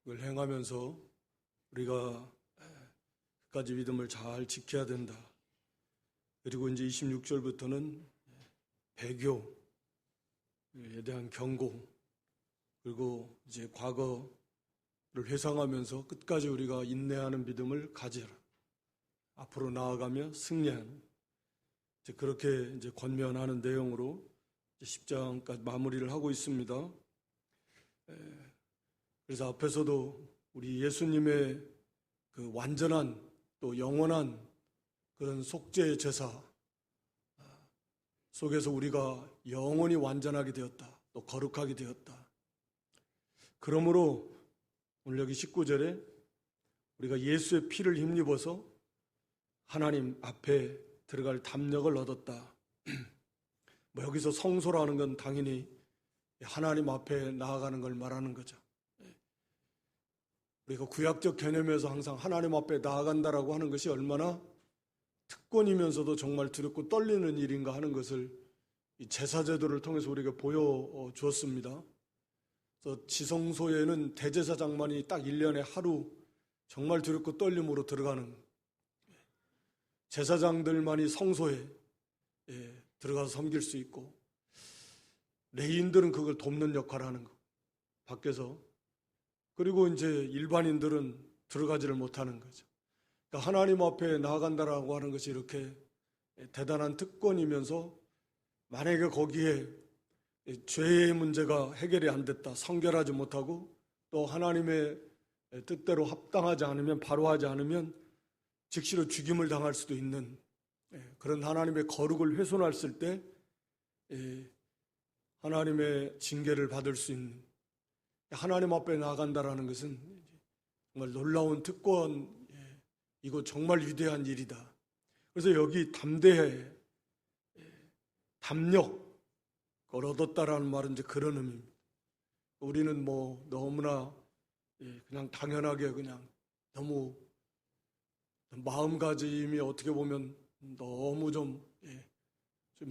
그걸 행하면서 우리가 끝까지 믿음을 잘 지켜야 된다. 그리고 이제 26절부터는 배교에 대한 경고, 그리고 이제 과거를 회상하면서 끝까지 우리가 인내하는 믿음을 가져라. 앞으로 나아가며 승리하는, 이제 그렇게 이제 권면하는 내용으로 10장까지 마무리를 하고 있습니다. 그래서 앞에서도 우리 예수님의 그 완전한 또 영원한 그런 속죄 제사 속에서 우리가 영원히 완전하게 되었다. 또 거룩하게 되었다. 그러므로 오늘 여기 19절에 우리가 예수의 피를 힘입어서 하나님 앞에 들어갈 담력을 얻었다. 뭐 여기서 성소라는 건 당연히 하나님 앞에 나아가는 걸 말하는 거죠. 우리가 구약적 개념에서 항상 하나님 앞에 나아간다라고 하는 것이 얼마나 특권이면서도 정말 두렵고 떨리는 일인가 하는 것을 이 제사제도를 통해서 우리에게 보여주었습니다. 그래서 지성소에는 대제사장만이 딱 1년에 하루 정말 두렵고 떨림으로 들어가는, 제사장들만이 성소에 들어가서 섬길 수 있고, 레위인들은 그걸 돕는 역할을 하는 거, 밖에서. 그리고 이제 일반인들은 들어가지를 못하는 거죠. 그러니까 하나님 앞에 나아간다라고 하는 것이 이렇게 대단한 특권이면서, 만약에 거기에 죄의 문제가 해결이 안 됐다, 성결하지 못하고 또 하나님의 뜻대로 합당하지 않으면, 바로 하지 않으면 즉시로 죽임을 당할 수도 있는 그런 하나님의 거룩을 훼손했을 때 하나님의 징계를 받을 수 있는, 하나님 앞에 나아간다라는 것은 정말 놀라운 특권이고 정말 위대한 일이다. 그래서 여기 담대해, 담력, 그걸 얻었다라는 말은 이제 그런 의미입니다. 우리는 뭐 너무나 그냥 당연하게 그냥 너무 마음가짐이 어떻게 보면 너무 좀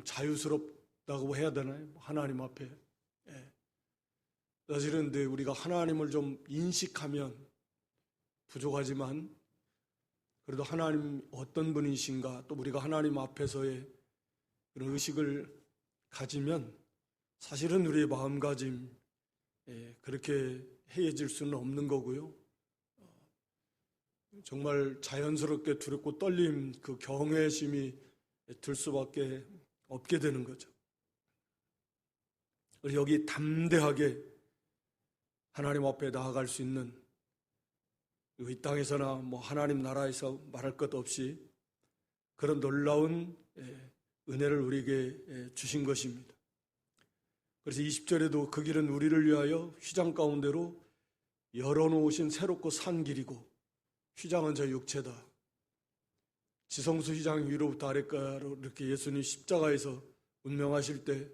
자유스럽다고 해야 되나요? 하나님 앞에. 사실은 근데 우리가 하나님을 좀 인식하면 부족하지만, 그래도 하나님 어떤 분이신가, 또 우리가 하나님 앞에서의 그런 의식을 가지면 사실은 우리의 마음가짐 그렇게 해해질 수는 없는 거고요. 정말 자연스럽게 두렵고 떨림, 그 경외심이 들 수밖에 없게 되는 거죠. 여기 담대하게 하나님 앞에 나아갈 수 있는, 이 땅에서나 뭐 하나님 나라에서 말할 것 없이 그런 놀라운 은혜를 우리에게 주신 것입니다. 그래서 20절에도 그 길은 우리를 위하여 휘장 가운데로 열어놓으신 새롭고 산 길이고, 휘장은 저 육체다. 지성소 휘장 위로부터 아래가로 이렇게 예수님 십자가에서 운명하실 때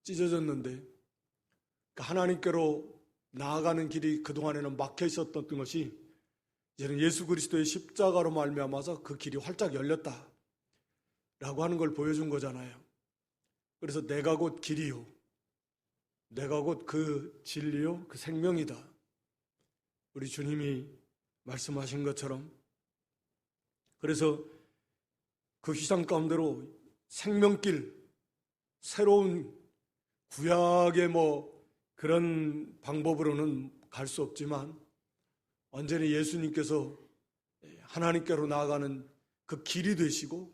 찢어졌는데, 그러니까 하나님께로 나아가는 길이 그동안에는 막혀 있었던 것이 이제는 예수 그리스도의 십자가로 말미암아서 그 길이 활짝 열렸다 라고 하는 걸 보여준 거잖아요. 그래서 내가 곧 길이요, 내가 곧 그 진리요, 그 생명이다. 우리 주님이 말씀하신 것처럼. 그래서 그 휘장 가운데로 생명길, 새로운 구약의 뭐 그런 방법으로는 갈 수 없지만 완전히 예수님께서 하나님께로 나아가는 그 길이 되시고,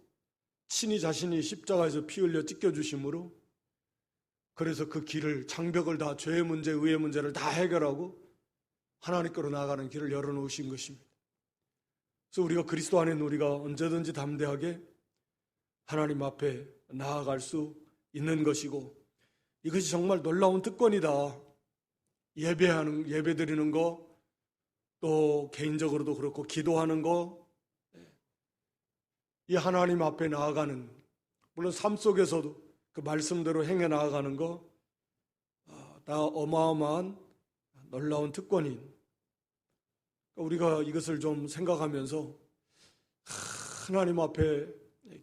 친히 자신이 십자가에서 피 흘려 찢겨주심으로, 그래서 그 길을, 장벽을 다, 죄의 문제, 의의 문제를 다 해결하고 하나님께로 나아가는 길을 열어놓으신 것입니다. 그래서 우리가 그리스도 안에 우리가 언제든지 담대하게 하나님 앞에 나아갈 수 있는 것이고, 이것이 정말 놀라운 특권이다. 예배 드리는 거, 또 개인적으로도 그렇고 기도하는 거, 이 하나님 앞에 나아가는, 물론 삶 속에서도 그 말씀대로 행해 나아가는 거, 다 어마어마한 놀라운 특권인, 우리가 이것을 좀 생각하면서 하나님 앞에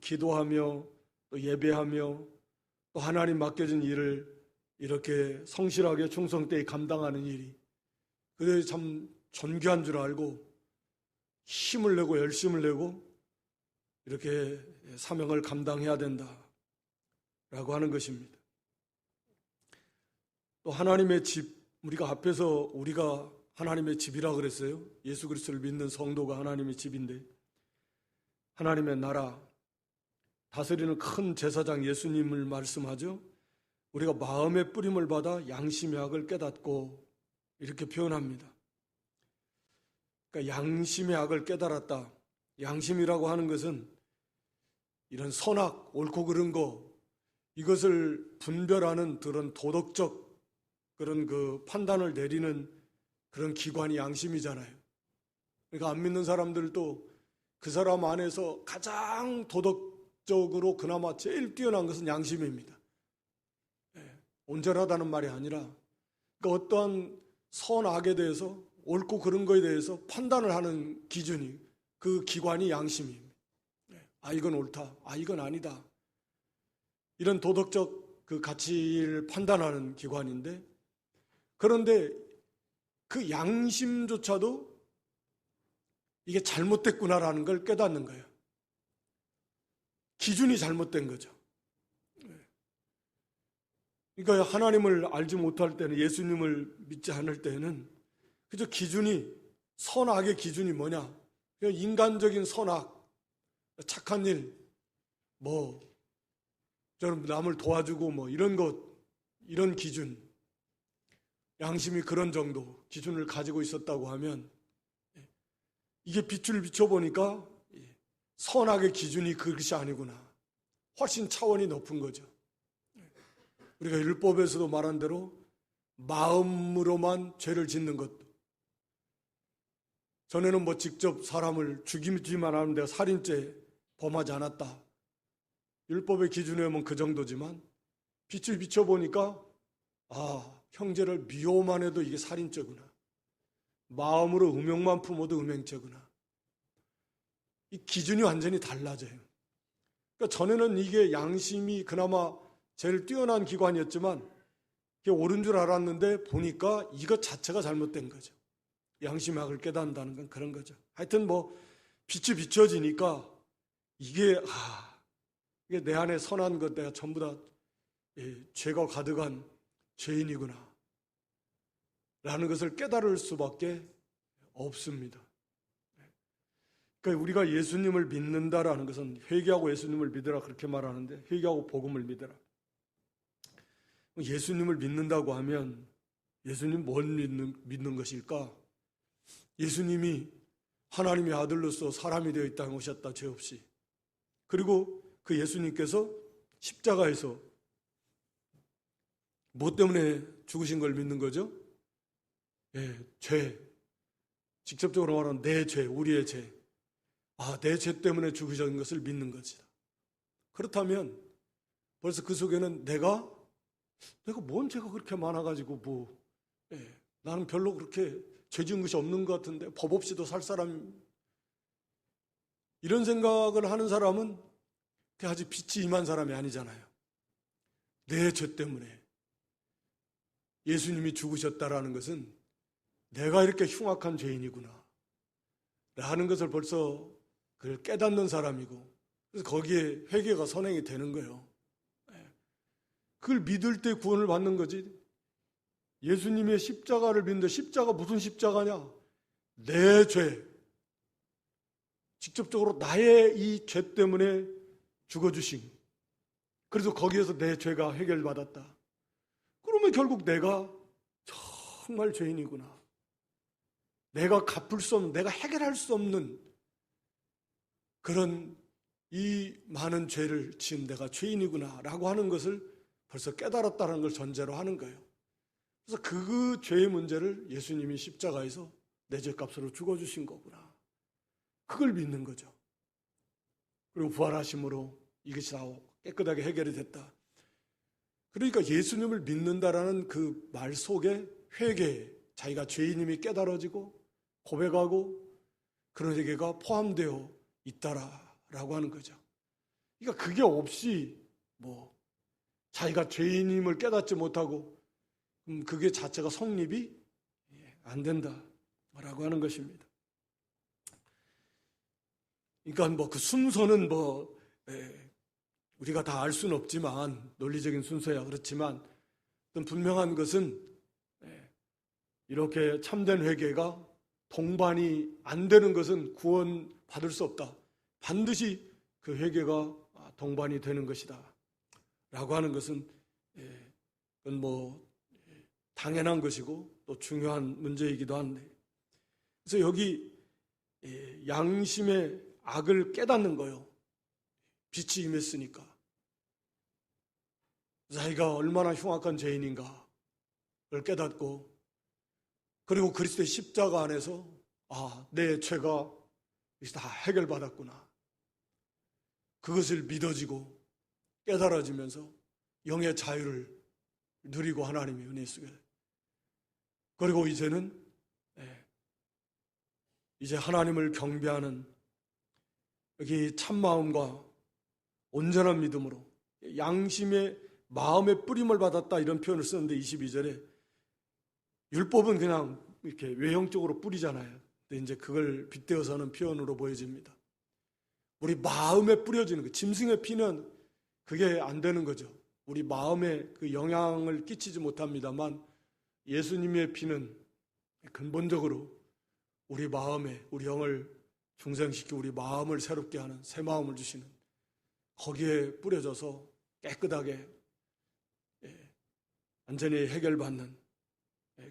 기도하며 또 예배하며 또 하나님 맡겨진 일을 이렇게 성실하게 충성되이 감당하는 일이 그게 참 존귀한 줄 알고 힘을 내고 열심을 내고 이렇게 사명을 감당해야 된다라고 하는 것입니다. 또 하나님의 집, 우리가 앞에서 우리가 하나님의 집이라 그랬어요. 예수 그리스도를 믿는 성도가 하나님의 집인데, 하나님의 나라, 다스리는 큰 제사장 예수님을 말씀하죠. 우리가 마음의 뿌림을 받아 양심의 악을 깨닫고 이렇게 표현합니다. 그러니까 양심의 악을 깨달았다. 양심이라고 하는 것은 이런 선악, 옳고 그른 거, 이것을 분별하는 그런 도덕적 그런 그 판단을 내리는 그런 기관이 양심이잖아요. 그러니까 안 믿는 사람들도 그 사람 안에서 가장 도덕적으로 그나마 제일 뛰어난 것은 양심입니다. 온전하다는 말이 아니라, 그러니까 어떠한 선악에 대해서, 옳고 그른 거에 대해서 판단을 하는 기준이, 그 기관이 양심입니다. 아, 이건 옳다. 아, 이건 아니다. 이런 도덕적 그 가치를 판단하는 기관인데, 그런데 그 양심조차도 이게 잘못됐구나라는 걸 깨닫는 거예요. 기준이 잘못된 거죠. 그러니까 하나님을 알지 못할 때는, 예수님을 믿지 않을 때는 그저 기준이, 선악의 기준이 뭐냐, 그냥 인간적인 선악, 착한 일, 저는 남을 도와주고 이런 것, 이런 기준, 양심이 그런 정도 기준을 가지고 있었다고 하면, 이게 빛을 비춰보니까 선악의 기준이 그것이 아니구나. 훨씬 차원이 높은 거죠. 우리가 율법에서도 말한 대로 마음으로만 죄를 짓는 것도, 전에는 직접 사람을 죽이지만 하면 내가 살인죄 범하지 않았다. 율법의 기준에 오면 그 정도지만, 빛을 비춰보니까 형제를 미워만 해도 이게 살인죄구나. 마음으로 음욕만 품어도 음행죄구나. 이 기준이 완전히 달라져요. 그러니까 전에는 이게 양심이 그나마 제일 뛰어난 기관이었지만 이게 옳은 줄 알았는데 보니까 이것 자체가 잘못된 거죠. 양심의 악을 깨닫는다는 건 그런 거죠. 하여튼 빛이 비춰지니까 이게 내 안에 선한 것, 내가 전부 다 죄가 가득한 죄인이구나 라는 것을 깨달을 수밖에 없습니다. 그러니까 우리가 예수님을 믿는다라는 것은, 회개하고 예수님을 믿으라 그렇게 말하는데, 회개하고 복음을 믿으라. 예수님을 믿는다고 하면 예수님 뭘 믿는 것일까? 예수님이 하나님의 아들로서 사람이 되어 이 땅에 오셨다, 죄 없이. 그리고 그 예수님께서 십자가에서 뭐 때문에 죽으신 걸 믿는 거죠? 죄. 직접적으로 말하면 내 죄, 우리의 죄. 내 죄 때문에 죽으신 것을 믿는 것이다. 그렇다면 벌써 그 속에는 내가 뭔 죄가 그렇게 많아가지고 나는 별로 그렇게 죄 지은 것이 없는 것 같은데 법 없이도 살 사람, 이런 생각을 하는 사람은 아직 빛이 임한 사람이 아니잖아요. 내 죄 때문에 예수님이 죽으셨다라는 것은 내가 이렇게 흉악한 죄인이구나 라는 것을 벌써 그걸 깨닫는 사람이고, 그래서 거기에 회개가 선행이 되는 거예요. 그걸 믿을 때 구원을 받는 거지. 예수님의 십자가를 믿는데, 십자가 무슨 십자가냐? 내 죄, 직접적으로 나의 이 죄 때문에 죽어주신, 그래서 거기에서 내 죄가 해결받았다. 그러면 결국 내가 정말 죄인이구나, 내가 갚을 수 없는, 내가 해결할 수 없는 그런 이 많은 죄를 지은 내가 죄인이구나 라고 하는 것을 벌써 깨달았다는 걸 전제로 하는 거예요. 그래서 그 죄의 문제를 예수님이 십자가에서 내 죄값으로 죽어주신 거구나, 그걸 믿는 거죠. 그리고 부활하심으로 이것이 다 깨끗하게 해결이 됐다. 그러니까 예수님을 믿는다라는 그 말 속에 회개, 자기가 죄인임이 깨달아지고 고백하고 그런 회개가 포함되어 있다라고 하는 거죠. 그러니까 그게 없이 자기가 죄인임을 깨닫지 못하고 그게 자체가 성립이 안 된다라고 하는 것입니다. 그러니까 뭐 그 순서는 우리가 다 알 수는 없지만, 논리적인 순서야 그렇지만, 어떤 분명한 것은 이렇게 참된 회개가 동반이 안 되는 것은 구원받을 수 없다. 반드시 그 회개가 동반이 되는 것이다 라고 하는 것은 그건 뭐 당연한 것이고 또 중요한 문제이기도 한데, 그래서 여기 양심의 악을 깨닫는 거요. 빛이 임했으니까 자기가 얼마나 흉악한 죄인인가 를 깨닫고, 그리고 그리스도의 십자가 안에서 내 죄가 다 해결받았구나, 그것을 믿어지고 깨달아지면서 영의 자유를 누리고 하나님의 은혜 속에, 그리고 이제는 이제 하나님을 경배하는 여기 참마음과 온전한 믿음으로 양심의 마음의 뿌림을 받았다, 이런 표현을 쓰는데 22절에 율법은 그냥 이렇게 외형적으로 뿌리잖아요. 근데 이제 그걸 빗대어서 하는 표현으로 보여집니다. 우리 마음에 뿌려지는 거, 짐승의 피는 그게 안 되는 거죠. 우리 마음에 그 영향을 끼치지 못합니다만, 예수님의 피는 근본적으로 우리 마음에, 우리 영을 중생시키고 우리 마음을 새롭게 하는, 새 마음을 주시는, 거기에 뿌려져서 깨끗하게 완전히 해결받는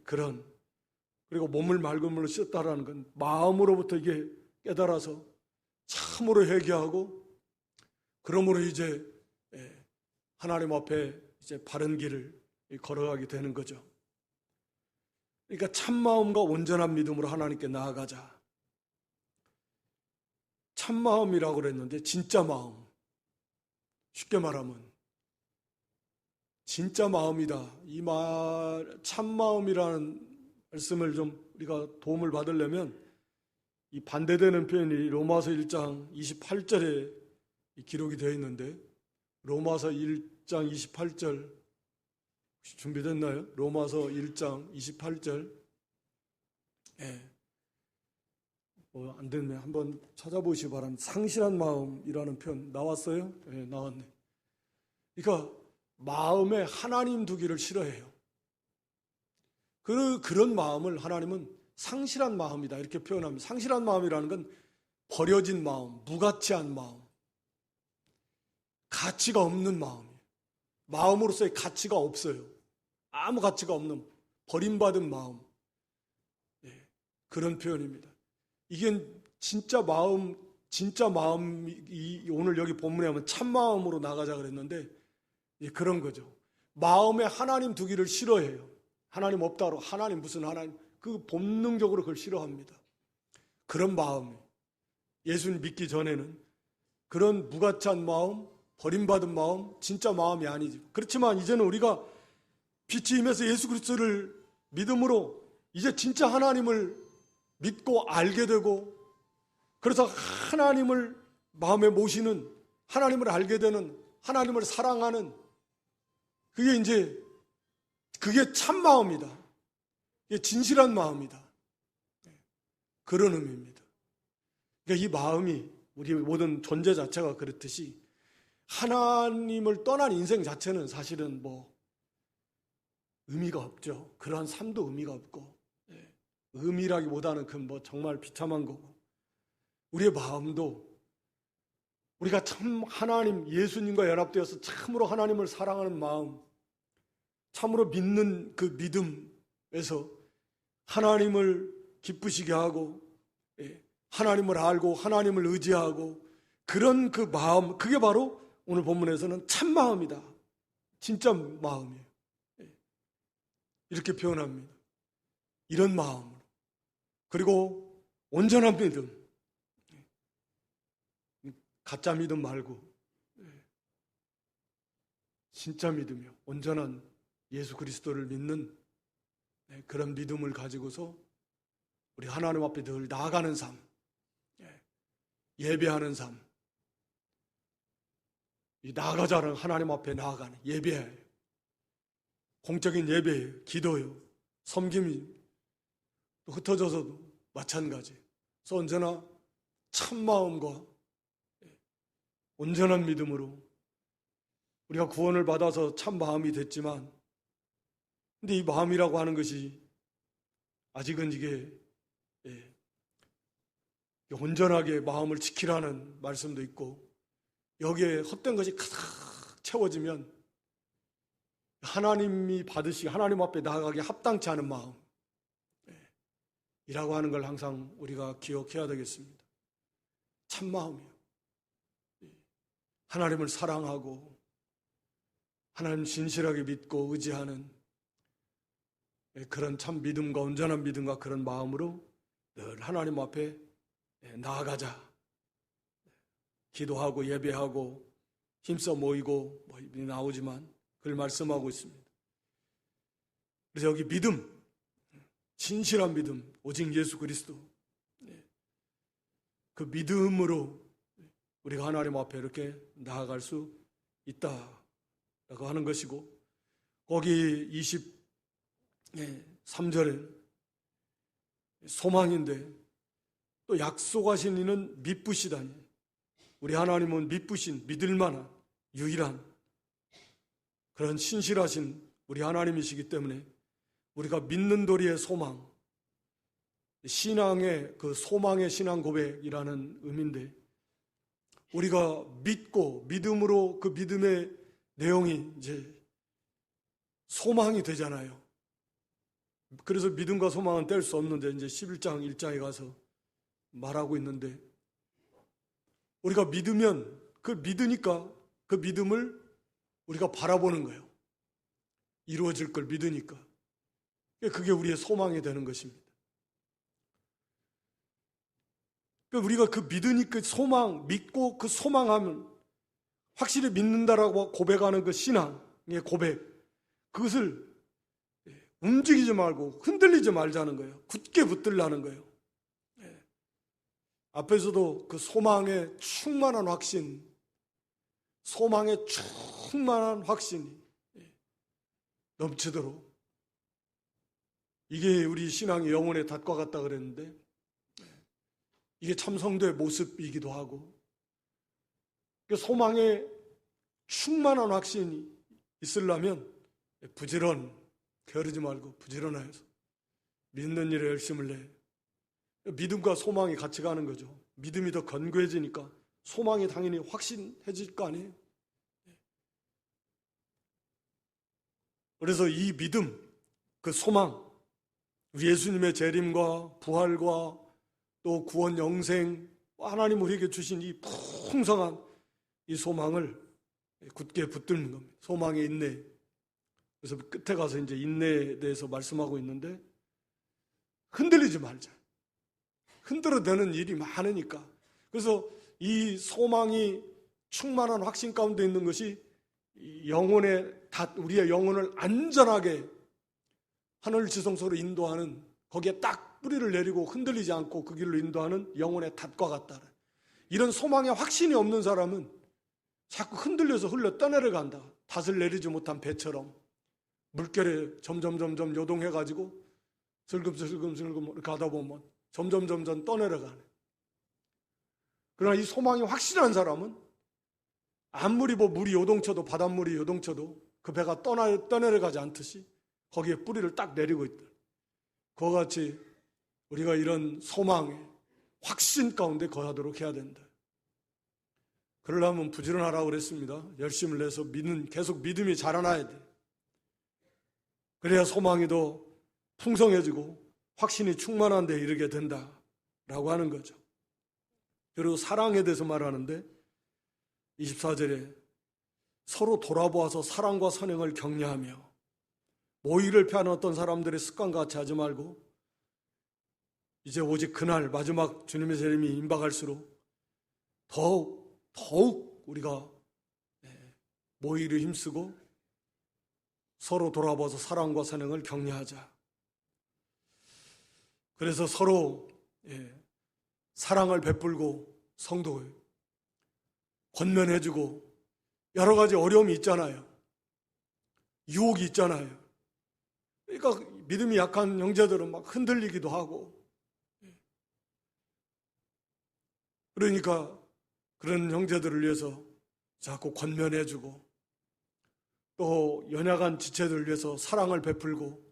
그런, 그리고 몸을 맑은 물로 씻었다라는 건 마음으로부터 이게 깨달아서 참으로 회개하고, 그러므로 이제 하나님 앞에 이제 바른 길을 걸어가게 되는 거죠. 그러니까 참마음과 온전한 믿음으로 하나님께 나아가자. 참마음이라고 그랬는데 진짜 마음, 쉽게 말하면 진짜 마음이다. 이 말, 참마음이라는 말씀을 좀 우리가 도움을 받으려면 이 반대되는 표현이 로마서 1장 28절에 기록이 되어 있는데, 로마서 1장 28절 혹시 준비됐나요? 로마서 1장 28절. 안 됐네. 한번 찾아보시기 바랍니다. 상실한 마음이라는 표현 나왔어요? 나왔네. 그러니까 마음에 하나님 두기를 싫어해요. 그런 마음을 하나님은 상실한 마음이다 이렇게 표현합니다. 상실한 마음이라는 건 버려진 마음, 무가치한 마음, 가치가 없는 마음이에요. 마음으로서의 가치가 없어요. 아무 가치가 없는 버림받은 마음, 그런 표현입니다. 이게 진짜 마음이 오늘 여기 본문에 하면 참마음으로 나가자 그랬는데 그런 거죠. 마음에 하나님 두기를 싫어해요. 하나님 없다로, 하나님 무슨 하나님, 그 본능적으로 그걸 싫어합니다. 그런 마음, 예수를 믿기 전에는 그런 무가치한 마음, 버림받은 마음, 진짜 마음이 아니죠. 그렇지만 이제는 우리가 빛이 임해서 예수 그리스도를 믿음으로 이제 진짜 하나님을 믿고 알게 되고, 그래서 하나님을 마음에 모시는, 하나님을 알게 되는, 하나님을 사랑하는, 그게 참 마음이다. 그게 진실한 마음이다. 그런 의미입니다. 그러니까 이 마음이 우리 모든 존재 자체가 그렇듯이 하나님을 떠난 인생 자체는 사실은 의미가 없죠. 그러한 삶도 의미가 없고, 의미라기보다는 정말 비참한 거고, 우리의 마음도 우리가 참 하나님, 예수님과 연합되어서 참으로 하나님을 사랑하는 마음, 참으로 믿는 그 믿음에서 하나님을 기쁘시게 하고, 하나님을 알고 하나님을 의지하고, 그런 그 마음, 그게 바로 오늘 본문에서는 참 마음이다. 진짜 마음이에요. 이렇게 표현합니다. 이런 마음으로. 그리고 온전한 믿음. 가짜 믿음 말고 진짜 믿음이요. 온전한 예수 그리스도를 믿는 그런 믿음을 가지고서 우리 하나님 앞에 늘 나아가는 삶, 예배하는 삶, 이 나아가자는 하나님 앞에 나아가는 예배예요. 공적인 예배예요. 기도요. 섬김이. 또 흩어져서도 마찬가지. 그래서 언제나 참마음과 온전한 믿음으로 우리가 구원을 받아서 참 마음이 됐지만, 근데 이 마음이라고 하는 것이 아직은 이게 온전하게 마음을 지키라는 말씀도 있고, 여기에 헛된 것이 가득 채워지면 하나님이 받으시기, 하나님 앞에 나아가기 합당치 않은 마음 이라고 하는 걸 항상 우리가 기억해야 되겠습니다. 참 마음이요. 하나님을 사랑하고 하나님 진실하게 믿고 의지하는 그런 참 믿음과 온전한 믿음과 그런 마음으로 늘 하나님 앞에 나아가자. 기도하고 예배하고 힘써 모이고 나오지만 그걸 말씀하고 있습니다. 그래서 여기 믿음, 진실한 믿음, 오직 예수 그리스도, 그 믿음으로 우리가 하나님 앞에 이렇게 나아갈 수 있다라고 하는 것이고, 거기 23절에 소망인데 또 약속하신 이는 미쁘시다니. 우리 하나님은 미쁘신, 믿을만한, 유일한 그런 신실하신 우리 하나님이시기 때문에 우리가 믿는 도리의 소망, 신앙의 그 소망의 신앙 고백이라는 의미인데, 우리가 믿고 믿음으로 그 믿음의 내용이 이제 소망이 되잖아요. 그래서 믿음과 소망은 뗄 수 없는데 이제 11장 1장에 가서 말하고 있는데, 우리가 믿으면 그 믿으니까 그 믿음을 우리가 바라보는 거예요. 이루어질 걸 믿으니까. 그게 우리의 소망이 되는 것입니다. 우리가 그 믿으니까 소망, 믿고 그 소망하면 확실히 믿는다라고 고백하는 그 신앙의 고백, 그것을 움직이지 말고 흔들리지 말자는 거예요. 굳게 붙들라는 거예요. 앞에서도 그 소망의 충만한 확신, 소망의 충만한 확신이 넘치도록, 이게 우리 신앙의 영혼의 닷과 같다 그랬는데, 이게 참 성도의 모습이기도 하고, 소망의 충만한 확신이 있으려면 게으르지 말고 부지런하여서 믿는 일에 열심을 내. 믿음과 소망이 같이 가는 거죠. 믿음이 더 견고해지니까 소망이 당연히 확신해질 거 아니에요. 그래서 이 믿음, 그 소망, 우리 예수님의 재림과 부활과 또 구원 영생, 하나님 우리에게 주신 이 풍성한 이 소망을 굳게 붙들는 겁니다. 소망의 인내. 그래서 끝에 가서 이제 인내에 대해서 말씀하고 있는데, 흔들리지 말자. 흔들어대는 일이 많으니까. 그래서 이 소망이 충만한 확신 가운데 있는 것이 우리의 영혼을 안전하게 하늘 지성소로 인도하는, 거기에 딱 뿌리를 내리고 흔들리지 않고 그 길로 인도하는 영혼의 닷과 같다. 이런 소망에 확신이 없는 사람은 자꾸 흔들려서 흘러 떠내려간다. 닷을 내리지 못한 배처럼 물결에 점점 요동해가지고 슬금슬금 이렇게 가다 보면 점점 떠내려가네. 그러나 이 소망이 확실한 사람은 아무리 물이 요동쳐도, 바닷물이 요동쳐도 그 배가 떠내려가지 않듯이 거기에 뿌리를 딱 내리고 있다. 그와 같이 우리가 이런 소망의 확신 가운데 거하도록 해야 된다. 그러려면 부지런하라고 그랬습니다. 열심을 내서 계속 믿음이 자라나야 돼. 그래야 소망이 더 풍성해지고 확신이 충만한 데 이르게 된다라고 하는 거죠. 그리고 사랑에 대해서 말하는데 24절에 서로 돌아보아서 사랑과 선행을 격려하며, 모의를 피하는 어떤 사람들의 습관과 같이 하지 말고 이제 오직 그날 마지막 주님의 재림이 임박할수록 더욱 우리가 모의를 힘쓰고 서로 돌아보아서 사랑과 선행을 격려하자. 그래서 서로 사랑을 베풀고 성도에 권면해주고, 여러 가지 어려움이 있잖아요. 유혹이 있잖아요. 그러니까 믿음이 약한 형제들은 막 흔들리기도 하고, 그러니까 그런 형제들을 위해서 자꾸 권면해주고, 또 연약한 지체들을 위해서 사랑을 베풀고,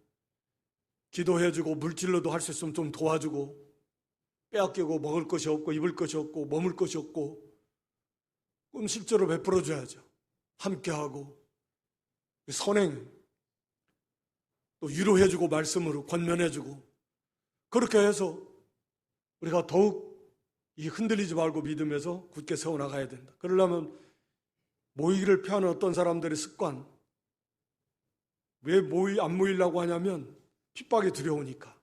기도해주고, 물질로도 할 수 있으면 좀 도와주고, 빼앗기고 먹을 것이 없고 입을 것이 없고 머물 것이 없고, 그럼 실제로 베풀어줘야죠. 함께하고 선행, 또 위로해주고 말씀으로 권면해주고, 그렇게 해서 우리가 더욱 이 흔들리지 말고 믿음에서 굳게 세워나가야 된다. 그러려면 모이기를 피하는 어떤 사람들의 습관, 왜 안 모이려고 하냐면 핍박이 두려우니까.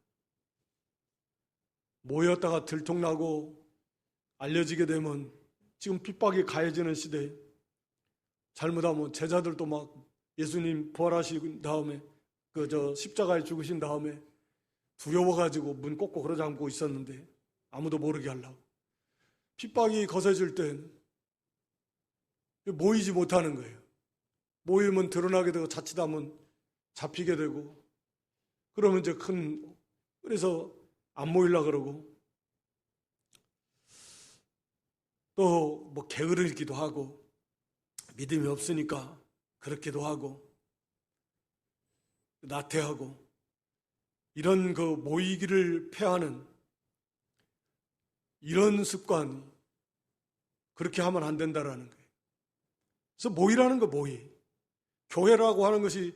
모였다가 들통나고 알려지게 되면, 지금 핍박이 가해지는 시대에 잘못하면 제자들도 막 예수님 부활하신 다음에 십자가에 죽으신 다음에 두려워가지고 문 꽂고 그러지 않고 있었는데, 아무도 모르게 하려고. 핍박이 거세질 땐 모이지 못하는 거예요. 모이면 드러나게 되고 자칫하면 잡히게 되고, 그러면 이제 그래서 안 모이려고 그러고, 또 뭐 게으르기도 하고, 믿음이 없으니까 그렇기도 하고, 나태하고, 이런 모이기를 패하는 이런 습관, 그렇게 하면 안 된다라는 거예요. 그래서 모이라는 거, 교회라고 하는 것이,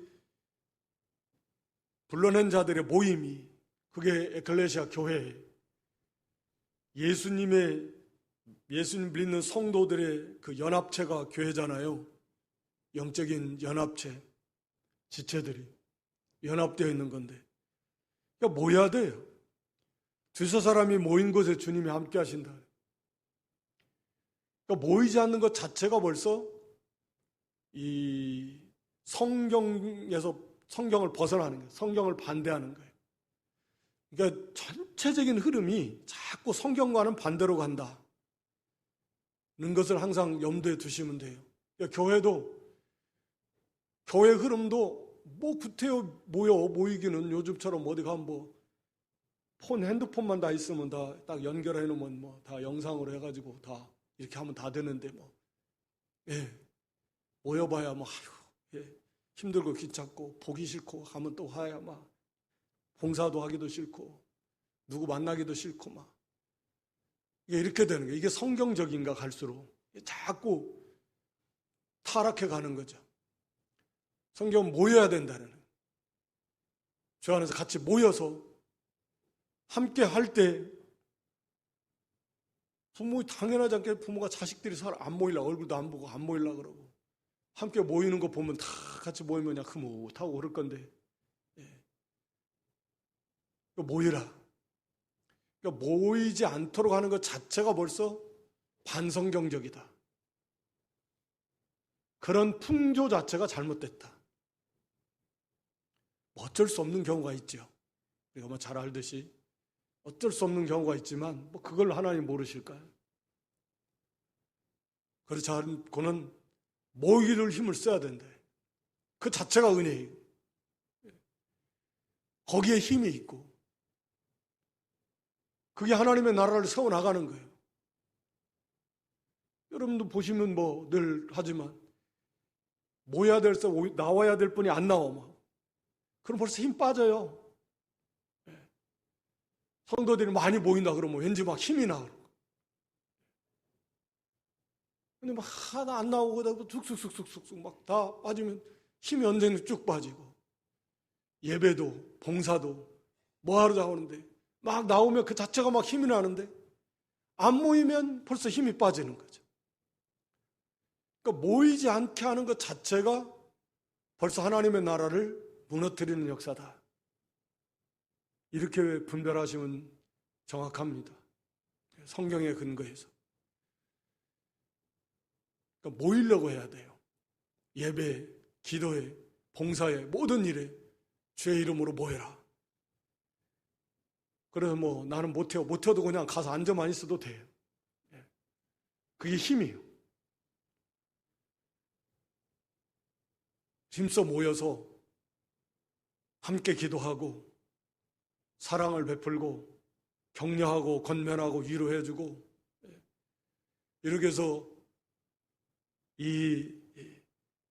불러낸 자들의 모임이, 그게 에클레시아 교회, 예수님 믿는 성도들의 그 연합체가 교회잖아요. 영적인 연합체, 지체들이 연합되어 있는 건데, 그러니까 모여야 돼요. 두세 사람이 모인 곳에 주님이 함께 하신다. 그러니까 모이지 않는 것 자체가 벌써 이 성경을 벗어나는 거예요. 성경을 반대하는 거예요. 그러니까 전체적인 흐름이 자꾸 성경과는 반대로 간다는 것을 항상 염두에 두시면 돼요. 그러니까 교회 흐름도 뭐 구태여 모이기는 요즘처럼 어디 가면 핸드폰만 다 있으면 다 딱 연결해 놓으면 다 영상으로 해가지고 다 이렇게 하면 다 되는데, 모여봐야 힘들고 귀찮고 보기 싫고 가면 또 하야 봉사도 하기도 싫고 누구 만나기도 싫고 이게 이렇게 되는 거예요. 이게 성경적인가 갈수록 자꾸 타락해 가는 거죠. 성경은 모여야 된다는 거예요. 주 안에서 같이 모여서 함께 할 때, 당연하지 않게 부모가 자식들이 안 모이려고, 얼굴도 안 보고 안 모이려고 그러고, 함께 모이는 거 보면 다 같이 모이면 그냥 흐뭇하고 그럴 건데, 모이라. 그러니까 모이지 않도록 하는 것 자체가 벌써 반성경적이다. 그런 풍조 자체가 잘못됐다. 어쩔 수 없는 경우가 있죠. 우리가 잘 알듯이 어쩔 수 없는 경우가 있지만 그걸 하나님 모르실까요? 그렇지 않고는 모이기를 힘을 써야 된다. 그 자체가 은혜예요. 거기에 힘이 있고, 그게 하나님의 나라를 세워나가는 거예요. 여러분도 보시면 늘 하지만, 모여야 될 때 나와야 될 분이 안 나와. 그럼 벌써 힘 빠져요. 성도들이 많이 모인다 그러면 왠지 힘이 나. 근데 하나 안 나오고 쑥쑥쑥쑥 다 빠지면 힘이 언제는 쭉 빠지고, 예배도 봉사도 뭐하러 나오는데 나오면 그 자체가 힘이 나는데, 안 모이면 벌써 힘이 빠지는 거죠. 그러니까 모이지 않게 하는 것 자체가 벌써 하나님의 나라를 무너뜨리는 역사다. 이렇게 분별하시면 정확합니다. 성경에 근거해서. 그러니까 모이려고 해야 돼요. 예배, 기도에, 봉사에, 모든 일에 주의 이름으로 모여라. 그래서 나는 못해도 그냥 가서 앉아만 있어도 돼요. 그게 힘이에요. 힘써 모여서 함께 기도하고 사랑을 베풀고 격려하고 권면하고 위로해주고 이렇게 해서 이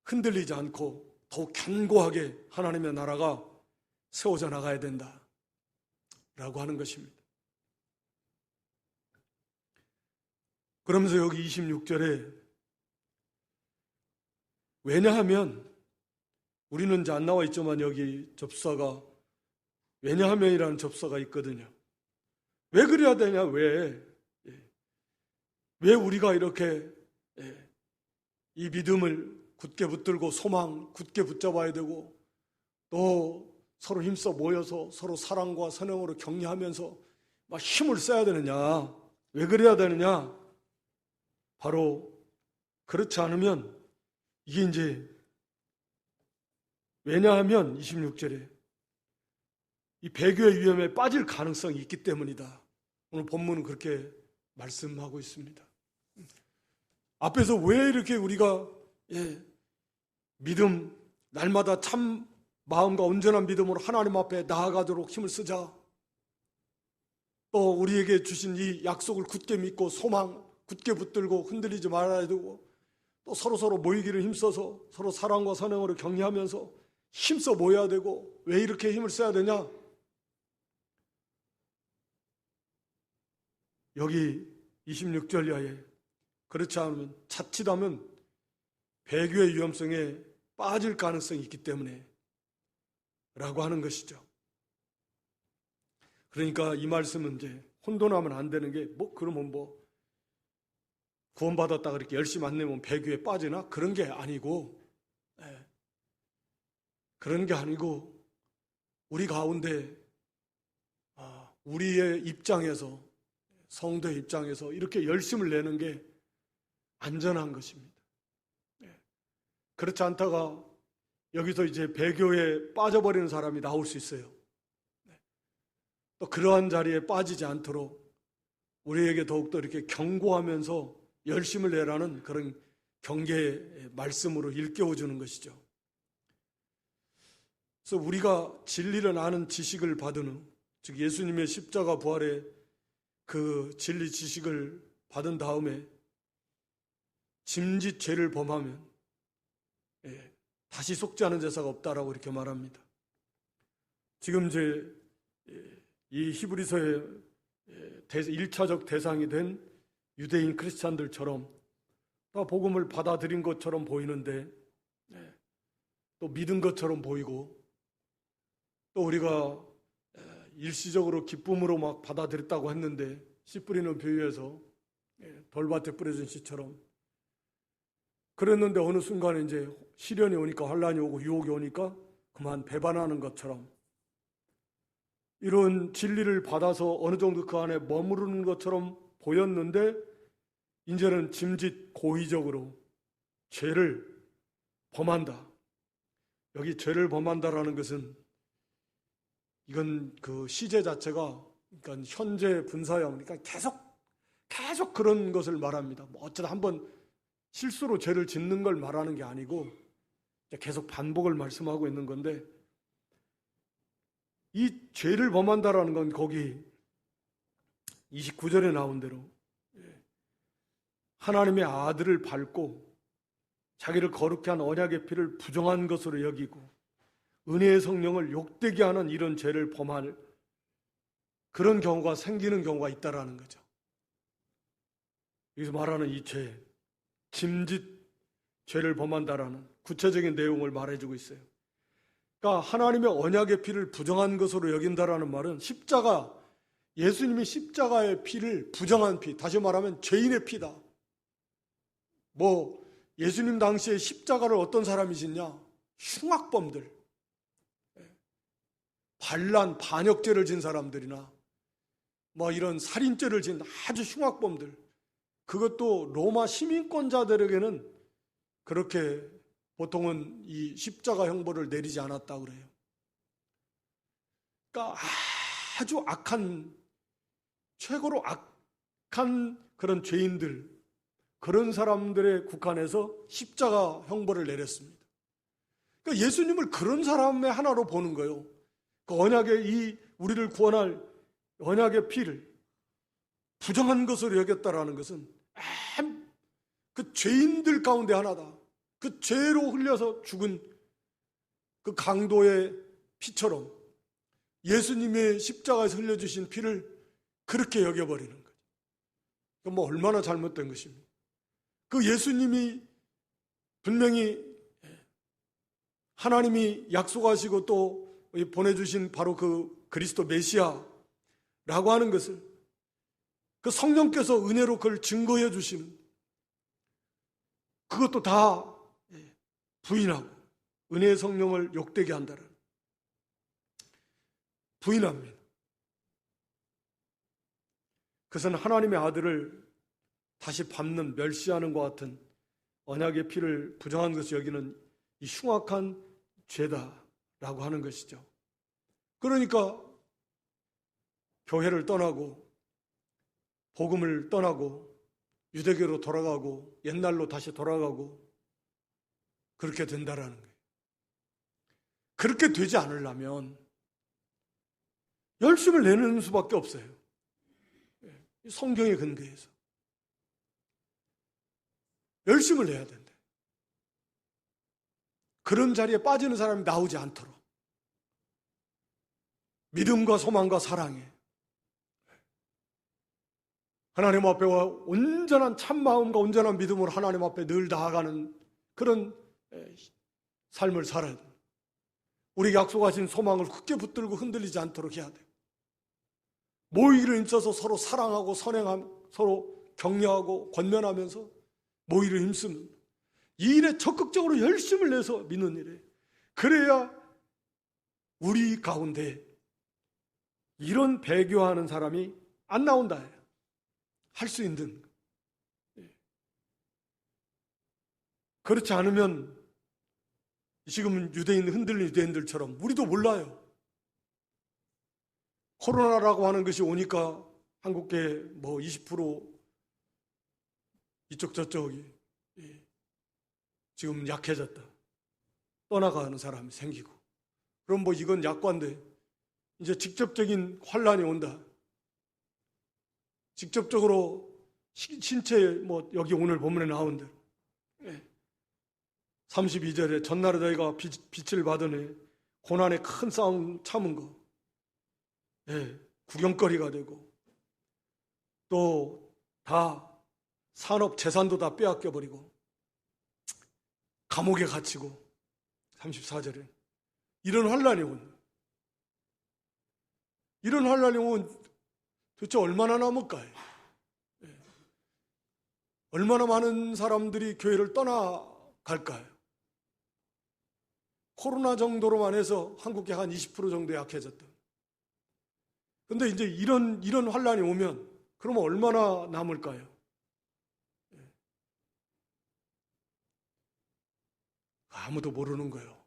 흔들리지 않고 더욱 견고하게 하나님의 나라가 세워져 나가야 된다라고 하는 것입니다. 그러면서 여기 26절에 왜냐하면 우리는 이제 안 나와 있지만 여기 접사가 왜냐하면이라는 접사가 있거든요. 왜 그래야 되냐? 왜 우리가 이렇게 이 믿음을 굳게 붙들고 소망 굳게 붙잡아야 되고 또 서로 힘써 모여서 서로 사랑과 선행으로 격려하면서 막 힘을 써야 되느냐? 왜 그래야 되느냐? 바로 그렇지 않으면 이게 이제 왜냐하면 26절에 이 배교의 위험에 빠질 가능성이 있기 때문이다. 오늘 본문은 그렇게 말씀하고 있습니다. 앞에서 왜 이렇게 우리가 믿음 날마다 참 마음과 온전한 믿음으로 하나님 앞에 나아가도록 힘을 쓰자. 또 우리에게 주신 이 약속을 굳게 믿고 소망 굳게 붙들고 흔들리지 말아야 되고 또 서로 모이기를 힘써서 서로 사랑과 선행으로 격려하면서 힘써 모여야 되고 왜 이렇게 힘을 써야 되냐? 여기 26절 이하에 그렇지 않으면 자칫하면 배교의 위험성에 빠질 가능성이 있기 때문에 라고 하는 것이죠. 그러니까 이 말씀은 이제 혼돈하면 안 되는 게 그러면 구원받았다 그렇게 열심히 안 내면 배교에 빠지나? 그런 게 아니고 그런 게 아니고 우리 가운데 우리의 입장에서 성도의 입장에서 이렇게 열심을 내는 게 안전한 것입니다. 그렇지 않다가 여기서 이제 배교에 빠져버리는 사람이 나올 수 있어요. 또 그러한 자리에 빠지지 않도록 우리에게 더욱더 이렇게 경고하면서 열심을 내라는 그런 경계의 말씀으로 일깨워주는 것이죠. 그래서 우리가 진리를 아는 지식을 받은 후, 즉 예수님의 십자가 부활의 그 진리 지식을 받은 다음에 짐짓 죄를 범하면 다시 속지 않은 제사가 없다라고 이렇게 말합니다. 지금 이제 이 히브리서의 1차적 대상이 된 유대인 크리스찬들처럼 다 복음을 받아들인 것처럼 보이는데 또 믿은 것처럼 보이고 또 우리가 일시적으로 기쁨으로 막 받아들였다고 했는데 씨 뿌리는 비유에서 돌밭에 뿌려진 씨처럼 그랬는데 어느 순간에 이제 시련이 오니까 환란이 오고 유혹이 오니까 그만 배반하는 것처럼 이런 진리를 받아서 어느 정도 그 안에 머무르는 것처럼 보였는데 이제는 짐짓 고의적으로 죄를 범한다. 여기 죄를 범한다라는 것은 이건 그 시제 자체가 그러니까 현재 분사형 그러니까 계속 그런 것을 말합니다. 어쩌다 한번 실수로 죄를 짓는 걸 말하는 게 아니고 계속 반복을 말씀하고 있는 건데 이 죄를 범한다라는 건 거기 29절에 나온 대로 하나님의 아들을 밟고 자기를 거룩케 한 언약의 피를 부정한 것으로 여기고 은혜의 성령을 욕되게 하는 이런 죄를 범할 그런 경우가 생기는 경우가 있다라는 거죠. 여기서 말하는 이 죄, 짐짓 죄를 범한다라는 구체적인 내용을 말해주고 있어요. 그러니까 하나님의 언약의 피를 부정한 것으로 여긴다라는 말은 십자가, 예수님이 십자가의 피를 부정한 피, 다시 말하면 죄인의 피다. 예수님 당시에 십자가를 어떤 사람이 짓냐? 흉악범들, 반란, 반역죄를 진 사람들이나 이런 살인죄를 진 아주 흉악범들, 그것도 로마 시민권자들에게는 그렇게 보통은 이 십자가 형벌을 내리지 않았다 그래요. 그러니까 아주 악한, 최고로 악한 그런 죄인들, 그런 사람들의 국한에서 십자가 형벌을 내렸습니다. 그러니까 예수님을 그런 사람의 하나로 보는 거예요. 그 언약의 이 우리를 구원할 언약의 피를 부정한 것으로 여겼다라는 것은 그 죄인들 가운데 하나다. 그 죄로 흘려서 죽은 그 강도의 피처럼 예수님의 십자가에서 흘려주신 피를 그렇게 여겨버리는 거죠. 그건 뭐 얼마나 잘못된 것입니까? 그 예수님이 분명히 하나님이 약속하시고 또 보내주신 바로 그 그리스도 메시아라고 하는 것을 그 성령께서 은혜로 그걸 증거해 주시는, 그것도 다 부인하고 은혜의 성령을 욕되게 한다는, 부인합니다. 그것은 하나님의 아들을 다시 밟는, 멸시하는 것 같은 언약의 피를 부정한 것을 여기는 이 흉악한 죄다라고 하는 것이죠. 그러니까 교회를 떠나고 복음을 떠나고 유대교로 돌아가고 옛날로 다시 돌아가고 그렇게 된다라는 거예요. 그렇게 되지 않으려면 열심을 내는 수밖에 없어요. 성경의 근거에서 열심을 내야 된다. 그런 자리에 빠지는 사람이 나오지 않도록 믿음과 소망과 사랑에 하나님 앞에와 온전한 참마음과 온전한 믿음으로 하나님 앞에 늘 나아가는 그런 삶을 살아야 돼요. 우리 약속하신 소망을 굳게 붙들고 흔들리지 않도록 해야 돼요. 모이를 힘써서 서로 사랑하고 선행하고 서로 격려하고 권면하면서 모이를 힘쓰는 이 일에 적극적으로 열심을 내서 믿는 일에, 그래야 우리 가운데 이런 배교하는 사람이 안 나온다. 할 수 있는. 그렇지 않으면 지금은 유대인, 흔들린 유대인들처럼 우리도 몰라요. 코로나라고 하는 것이 오니까 한국계 뭐 20% 이쪽 저쪽이 지금 약해졌다. 떠나가는 사람이 생기고. 그럼 뭐 이건 약관데 이제 직접적인 환란이 온다. 직접적으로 신체에 뭐 여기 오늘 본문에 나온 대로 32절에 전날에 너희가 빛을 받으니 고난의 큰 싸움 참은 거 구경거리가 되고 또 다 산업 재산도 다 빼앗겨 버리고 감옥에 갇히고 34절에 이런 환란이 온, 이런 환란이 온 도대체 얼마나 남을까요? 얼마나 많은 사람들이 교회를 떠나갈까요? 코로나 정도로만 해서 한국계 한 20% 정도 약해졌다. 근데 이제 이런 환란이 오면 그러면 얼마나 남을까요? 아무도 모르는 거예요.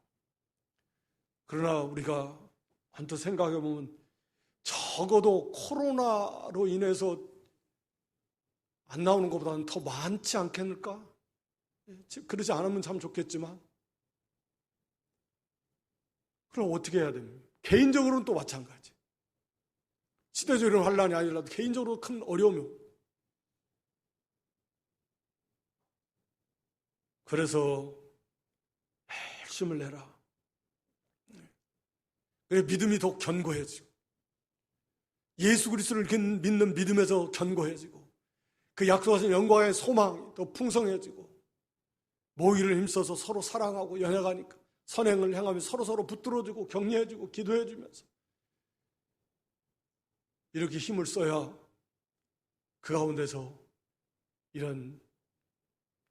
그러나 우리가 한번 생각해 보면 적어도 코로나로 인해서 안 나오는 것보다는 더 많지 않겠을까? 그러지 않으면 참 좋겠지만, 그럼 어떻게 해야 됩니까? 개인적으로는 또 마찬가지. 시대적인 환란이 아니라도 개인적으로 큰 어려움이. 그래서 열심을 내라. 그래 믿음이 더 견고해지고 예수 그리스도를 믿는 믿음에서 견고해지고 그 약속하신 영광의 소망이 더 풍성해지고 모이를 힘써서 서로 사랑하고 연약하니까 선행을 행하며 서로 붙들어주고 격려해주고 기도해주면서 이렇게 힘을 써야 그 가운데서 이런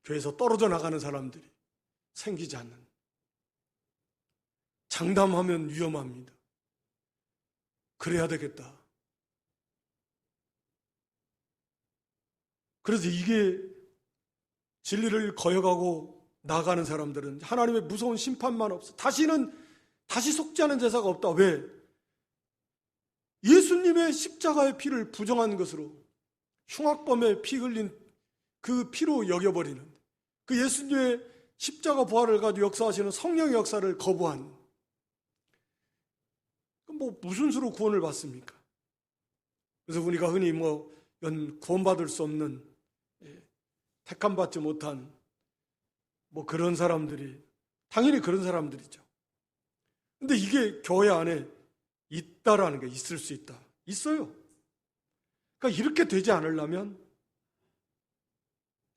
교회에서 떨어져 나가는 사람들이 생기지 않는. 장담하면 위험합니다. 그래야 되겠다. 그래서 이게 진리를 거역하고 나가는 사람들은 하나님의 무서운 심판만 없어. 다시 속지 않은 제사가 없다. 왜? 예수님의 십자가의 피를 부정한 것으로 흉악범의 피 흘린 그 피로 여겨버리는 그 예수님의 십자가 부활을 가지고 역사하시는 성령의 역사를 거부한 뭐 무슨 수로 구원을 받습니까? 그래서 우리가 흔히 이건 구원받을 수 없는, 택함받지 못한 그런 사람들이, 당연히 그런 사람들이죠. 근데 이게 교회 안에 있다라는 게, 있을 수 있다. 있어요. 그러니까 이렇게 되지 않으려면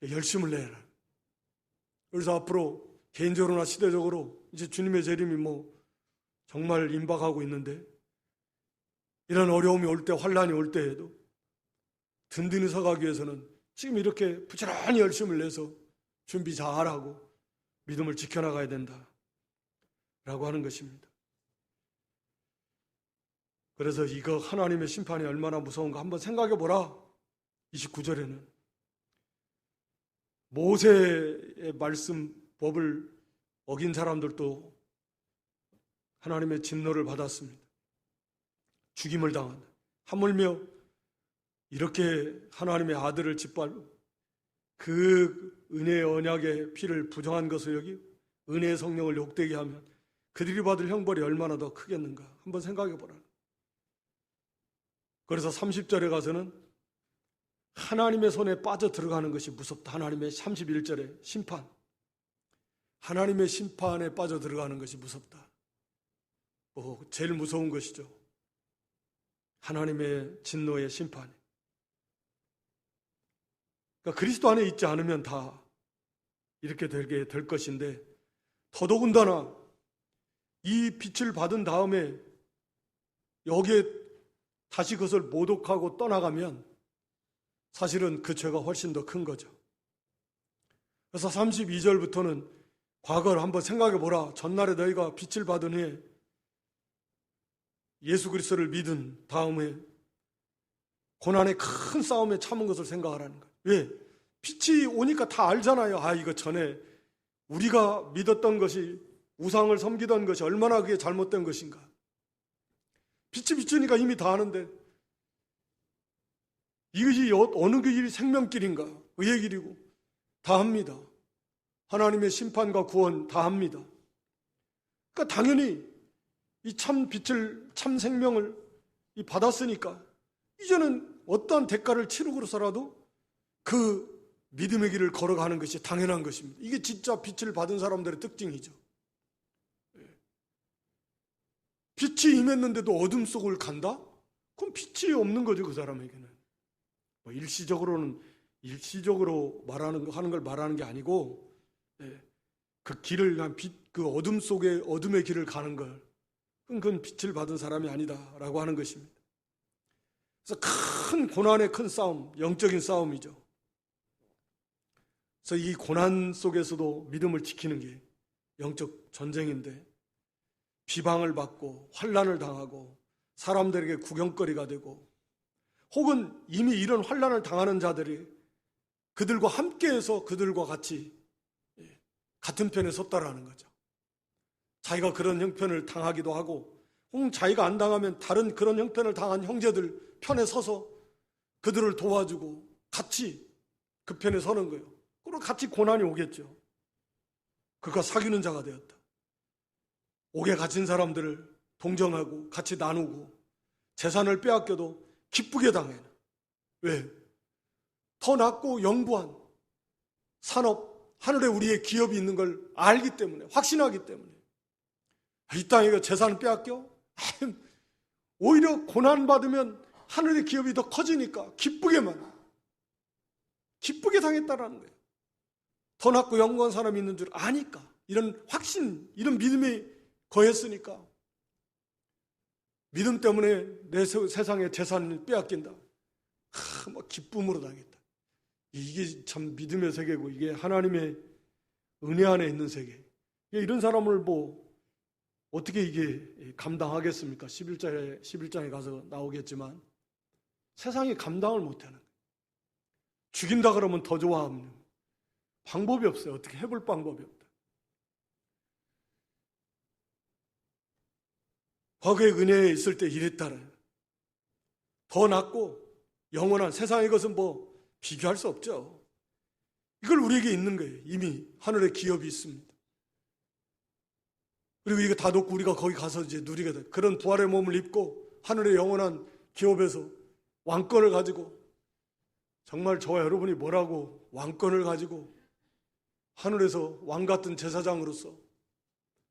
열심을 내라. 그래서 앞으로 개인적으로나 시대적으로 이제 주님의 재림이 정말 임박하고 있는데, 이런 어려움이 올 때, 환란이 올 때에도 든든히 서가기 위해서는 지금 이렇게 부지런히 열심을 내서 준비 잘하고 믿음을 지켜나가야 된다라고 하는 것입니다. 그래서 이거 하나님의 심판이 얼마나 무서운가 한번 생각해 보라. 29절에는 모세의 말씀, 법을 어긴 사람들도 하나님의 진노를 받았습니다. 죽임을 당한다. 하물며 이렇게 하나님의 아들을 짓밟고 그 은혜의 언약의 피를 부정한 것을 여기 은혜의 성령을 욕되게 하면 그들이 받을 형벌이 얼마나 더 크겠는가 한번 생각해 보라. 그래서 30절에 가서는 하나님의 손에 빠져 들어가는 것이 무섭다. 하나님의 31절에 심판, 하나님의 심판에 빠져 들어가는 것이 무섭다. 제일 무서운 것이죠. 하나님의 진노의 심판. 그러니까 그리스도 안에 있지 않으면 다 이렇게 되게 될 것인데, 더더군다나 이 빛을 받은 다음에 여기에 다시 그것을 모독하고 떠나가면 사실은 그 죄가 훨씬 더 큰 거죠. 그래서 32절부터는 과거를 한번 생각해 보라. 전날에 너희가 빛을 받은 후에 예수 그리스도를 믿은 다음에 고난의 큰 싸움에 참은 것을 생각하라는 거예요. 왜? 빛이 오니까 다 알잖아요. 이거 전에 우리가 믿었던 것이, 우상을 섬기던 것이 얼마나 그게 잘못된 것인가. 빛이 비추니까 이미 다 아는데, 이것이 어느 길이 생명길인가, 의의 길이고 다 합니다. 하나님의 심판과 구원 다 합니다. 그러니까 당연히 이 참 빛을, 참 생명을 받았으니까 이제는 어떠한 대가를 치르고서라도 그 믿음의 길을 걸어가는 것이 당연한 것입니다. 이게 진짜 빛을 받은 사람들의 특징이죠. 빛이 임했는데도 어둠 속을 간다? 그럼 빛이 없는 거죠, 그 사람에게는. 일시적으로 하는 걸 말하는 게 아니고, 그 길을, 그 어둠 속에, 어둠의 길을 가는 걸, 그건 빛을 받은 사람이 아니다라고 하는 것입니다. 그래서 큰 고난의 큰 싸움, 영적인 싸움이죠. 그래서 이 고난 속에서도 믿음을 지키는 게 영적 전쟁인데, 비방을 받고 환난을 당하고 사람들에게 구경거리가 되고, 혹은 이미 이런 환난을 당하는 자들이 그들과 함께해서 그들과 같이 같은 편에 섰다라는 거죠. 자기가 그런 형편을 당하기도 하고, 혹은 자기가 안 당하면 다른 그런 형편을 당한 형제들 편에 서서 그들을 도와주고 같이 그 편에 서는 거예요. 그리고 같이 고난이 오겠죠. 그가 사귀는 자가 되었다. 옥에 갇힌 사람들을 동정하고 같이 나누고 재산을 빼앗겨도 기쁘게 당해는. 왜? 더 낫고 영부한 산업, 하늘에 우리의 기업이 있는 걸 알기 때문에, 확신하기 때문에. 이 땅에 재산을 빼앗겨? 오히려 고난받으면 하늘의 기업이 더 커지니까 기쁘게 당했다라는 거예요. 더 낫고 영원한 사람이 있는 줄 아니까, 이런 확신, 이런 믿음이 거했으니까, 믿음 때문에 내 세상의 재산을 빼앗긴다. 기쁨으로 당했다. 이게 참 믿음의 세계고, 이게 하나님의 은혜 안에 있는 세계. 이런 사람을 어떻게 이게 감당하겠습니까? 11장에 가서 나오겠지만 세상이 감당을 못하는 거예요. 죽인다 그러면 더 좋아하면 방법이 없어요. 어떻게 해볼 방법이 없다. 과거의 은혜에 있을 때 이랬다는, 더 낫고 영원한 세상의 것은 비교할 수 없죠. 이걸 우리에게 있는 거예요. 이미 하늘의 기업이 있습니다. 그리고 이거 다 놓고 우리가 거기 가서 이제 누리게 돼. 그런 부활의 몸을 입고 하늘의 영원한 기업에서 왕권을 가지고, 정말 저와 여러분이 뭐라고 왕권을 가지고 하늘에서 왕 같은 제사장으로서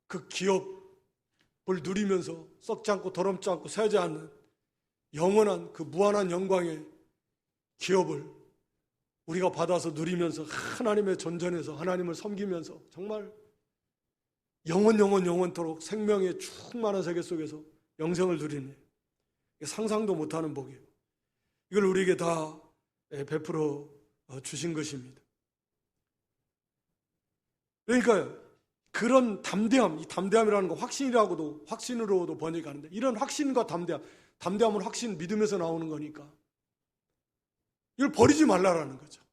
그 기업을 누리면서 썩지 않고 더럽지 않고 새하지 않는 영원한 그 무한한 영광의 기업을 우리가 받아서 누리면서 하나님의 전전에서 하나님을 섬기면서 정말 영원토록 생명의 충만한 세계 속에서 영생을 누리는, 상상도 못하는 복이에요. 이걸 우리에게 다 베풀어 주신 것입니다. 그러니까 그런 담대함, 이 담대함이라는 거 확신으로도 번역하는데, 이런 확신과 담대함은 확신, 믿음에서 나오는 거니까 이걸 버리지 말라라는 거죠.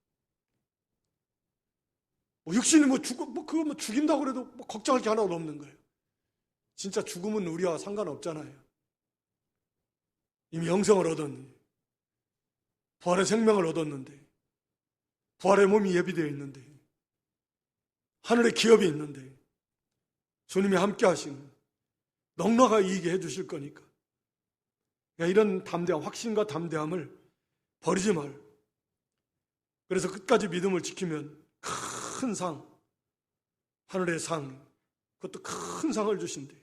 육신이 그거 죽인다고 그래도 걱정할 게 하나도 없는 거예요. 진짜 죽음은 우리와 상관없잖아요. 이미 영생을 얻었는데, 부활의 생명을 얻었는데, 부활의 몸이 예비되어 있는데, 하늘의 기업이 있는데, 주님이 함께 하시는 넉넉하게 이기게 해주실 거니까. 그러니까 이런 담대함, 확신과 담대함을 버리지 말. 그래서 끝까지 믿음을 지키면 큰 상, 하늘의 상, 그것도 큰 상을 주신대.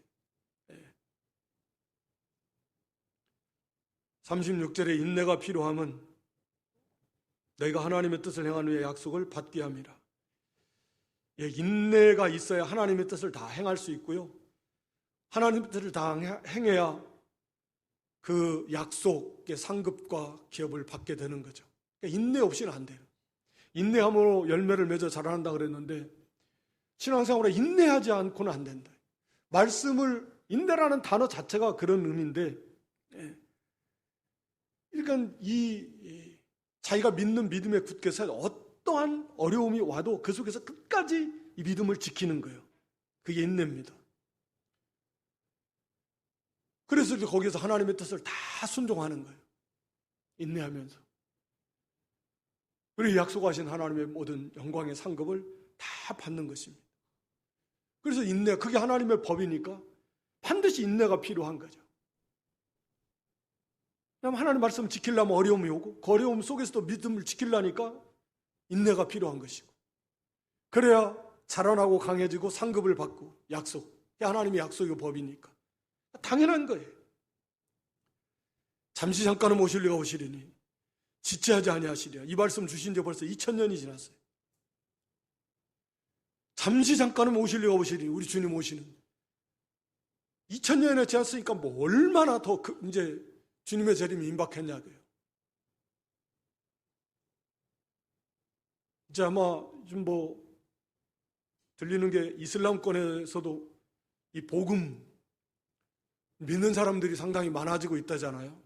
36절에 인내가 필요함은 너희가 하나님의 뜻을 행한 후에 약속을 받게 함이라. 인내가 있어야 하나님의 뜻을 다 행할 수 있고요, 하나님의 뜻을 다 행해야 그 약속의 상급과 기업을 받게 되는 거죠. 그러니까 인내 없이는 안 돼요. 인내함으로 열매를 맺어 자라난다 그랬는데, 신앙생활에 인내하지 않고는 안 된다. 인내라는 단어 자체가 그런 의미인데, 그러니까 자기가 믿는 믿음에 굳게 서 어떠한 어려움이 와도 그 속에서 끝까지 이 믿음을 지키는 거예요. 그게 인내입니다. 그래서 거기서 하나님의 뜻을 다 순종하는 거예요. 인내하면서. 그리고 약속하신 하나님의 모든 영광의 상급을 다 받는 것입니다. 그래서 그게 하나님의 법이니까 반드시 인내가 필요한 거죠. 그럼 하나님 말씀 지키려면 어려움이 오고, 그 어려움 속에서도 믿음을 지키려니까 인내가 필요한 것이고, 그래야 자라나고 강해지고 상급을 받고, 하나님의 약속의 법이니까 당연한 거예요. 잠시 잠깐은 오실리가 오시리니 지체하지 아니하시리라. 이 말씀 주신 지 벌써 2000년이 지났어요. 잠시 잠깐은 오실리가 오시리니, 우리 주님 오시는 2000년이나 지났으니까 뭐 얼마나 더 이제 주님의 재림이 임박했냐고요. 이제 아마 좀 들리는 게 이슬람권에서도 이 복음 믿는 사람들이 상당히 많아지고 있다잖아요.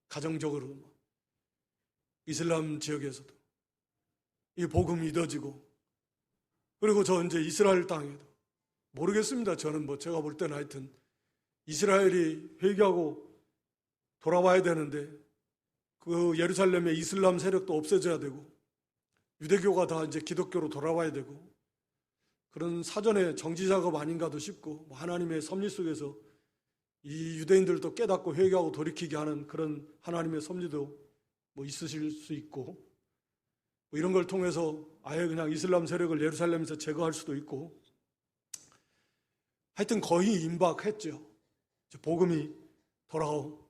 가정적으로 이슬람 지역에서도 이 복음이 믿어지고, 그리고 저 이제 이스라엘 땅에도 모르겠습니다. 저는 제가 볼 때는 하여튼 이스라엘이 회개하고 돌아와야 되는데, 그 예루살렘의 이슬람 세력도 없애져야 되고, 유대교가 다 이제 기독교로 돌아와야 되고, 그런 사전에 정지 작업 아닌가도 싶고, 하나님의 섭리 속에서 이 유대인들도 깨닫고 회개하고 돌이키게 하는 그런 하나님의 섭리도 있으실 수 있고, 이런 걸 통해서 아예 그냥 이슬람 세력을 예루살렘에서 제거할 수도 있고, 하여튼 거의 임박했죠. 복음이 돌아오.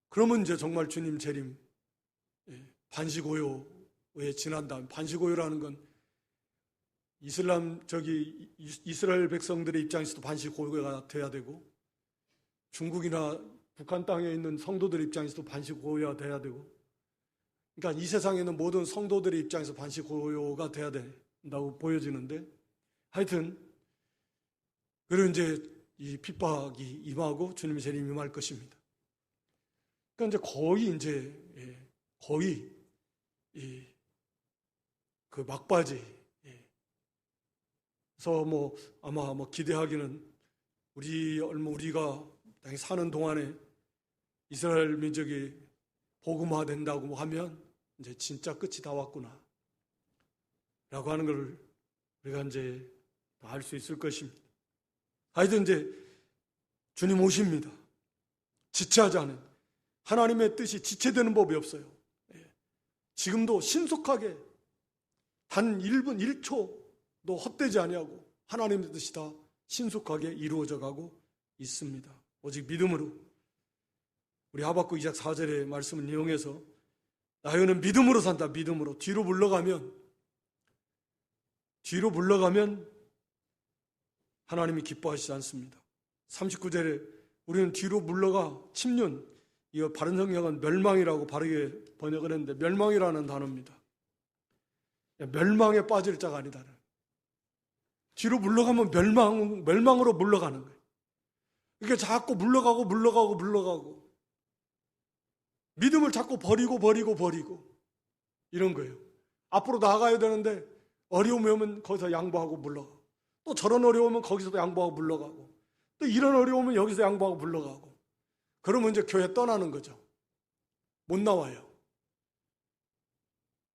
그러면 이제 정말 주님 재림, 반시고요에 지난 다음, 반시고요라는 건 이스라엘 백성들의 입장에서도 반시고요가 돼야 되고, 중국이나 북한 땅에 있는 성도들의 입장에서도 반시고요가 돼야 되고, 그러니까 이 세상에 있는 모든 성도들의 입장에서 반시고요가 돼야 된다고 보여지는데, 하여튼 그리고 이제 이 핍박이 임하고 주님의 재림이 임할 것입니다. 그러니까 이제 거의 그 막바지. 그래서 아마 기대하기는 우리가 사는 동안에 이스라엘 민족이 복음화된다고 하면 이제 진짜 끝이 다 왔구나 라고 하는 걸 우리가 이제 알 수 있을 것입니다. 하여튼 이제 주님 오십니다. 지체하지 않은 하나님의 뜻이 지체되는 법이 없어요. 지금도 신속하게 단 1분 1초도 헛되지 아니하고 하나님의 뜻이 다 신속하게 이루어져 가고 있습니다. 오직 믿음으로. 우리 하박국 2장 4절의 말씀을 이용해서 나여는 믿음으로 산다. 믿음으로. 뒤로 물러가면 하나님이 기뻐하시지 않습니다. 39절에 우리는 뒤로 물러가 침륜, 이 바른 성경은 멸망이라고 바르게 번역을 했는데 멸망이라는 단어입니다. 멸망에 빠질 자가 아니다. 뒤로 물러가면 멸망으로 물러가는 거예요. 이렇게 자꾸 물러가고 믿음을 자꾸 버리고 이런 거예요. 앞으로 나아가야 되는데 어려움이 오면 거기서 양보하고 물러가고, 또 저런 어려움은 거기서도 양보하고 물러가고, 또 이런 어려움은 여기서 양보하고 물러가고, 그러면 이제 교회 떠나는 거죠. 못 나와요.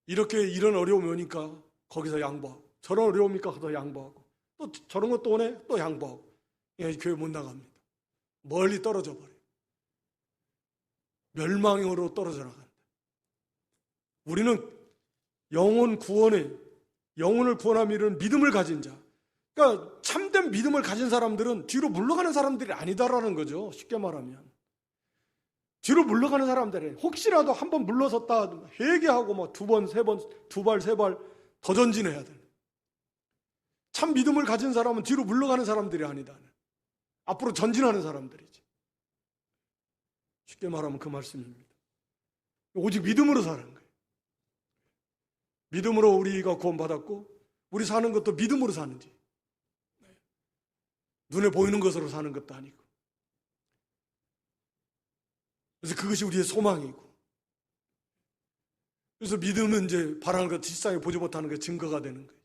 이렇게 이런 어려움이 오니까 거기서 양보하고, 저런 어려움이니까 거기서 양보하고, 또 저런 것도 오네 또 양보하고, 교회 못 나갑니다. 멀리 떨어져 버려요. 멸망으로 떨어져 나간다. 우리는 영혼을 구원함이 이런 믿음을 가진 자, 그러니까 참된 믿음을 가진 사람들은 뒤로 물러가는 사람들이 아니다라는 거죠. 쉽게 말하면 뒤로 물러가는 사람들은 혹시라도 한 번 물러섰다 회개하고 뭐 두 번, 세 번, 두 발, 세 발 더 전진해야 돼. 참 믿음을 가진 사람은 뒤로 물러가는 사람들이 아니다. 앞으로 전진하는 사람들이지. 쉽게 말하면 그 말씀입니다. 오직 믿음으로 사는 거예요. 믿음으로 우리가 구원받았고, 우리 사는 것도 믿음으로 사는지, 눈에 보이는 것으로 사는 것도 아니고. 그래서 그것이 우리의 소망이고, 그래서 믿음은 이제 바라는 것, 뒷상에 보지 못하는 게 증거가 되는 거예요.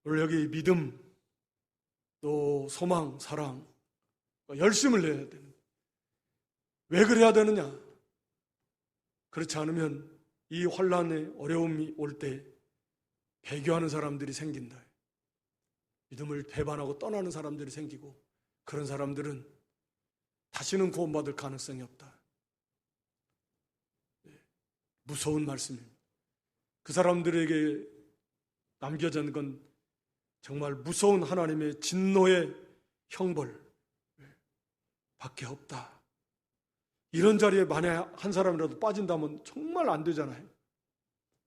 오늘 여기 믿음, 또 소망, 사랑, 열심을 내야 되는 거예요. 왜 그래야 되느냐? 그렇지 않으면 이 환난의 어려움이 올 때 배교하는 사람들이 생긴다. 믿음을 배반하고 떠나는 사람들이 생기고, 그런 사람들은 다시는 구원받을 가능성이 없다. 무서운 말씀입니다. 그 사람들에게 남겨진 건 정말 무서운 하나님의 진노의 형벌 밖에 없다. 이런 자리에 만약 한 사람이라도 빠진다면 정말 안 되잖아요.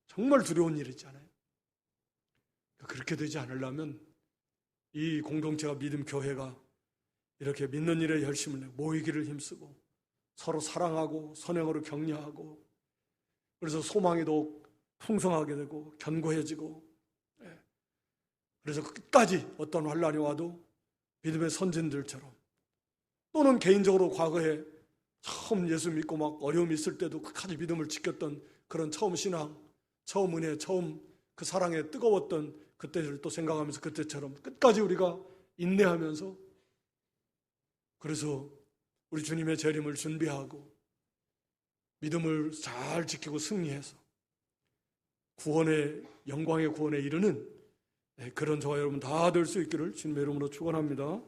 정말 두려운 일이잖아요. 그렇게 되지 않으려면 이 공동체가 믿음 교회가 이렇게 믿는 일에 열심을 내고 모이기를 힘쓰고 서로 사랑하고 선행으로 격려하고, 그래서 소망이 더욱 풍성하게 되고 견고해지고, 그래서 끝까지 어떤 환난이 와도 믿음의 선진들처럼, 또는 개인적으로 과거에 처음 예수 믿고 막 어려움이 있을 때도 끝까지 믿음을 지켰던 그런 처음 신앙, 처음 은혜, 처음 그 사랑에 뜨거웠던 그때를 또 생각하면서 그때처럼 끝까지 우리가 인내하면서, 그래서 우리 주님의 재림을 준비하고 믿음을 잘 지키고 승리해서 구원의 영광의 구원에 이르는 그런 저와 여러분 다 될 수 있기를 주님의 이름으로 축원합니다.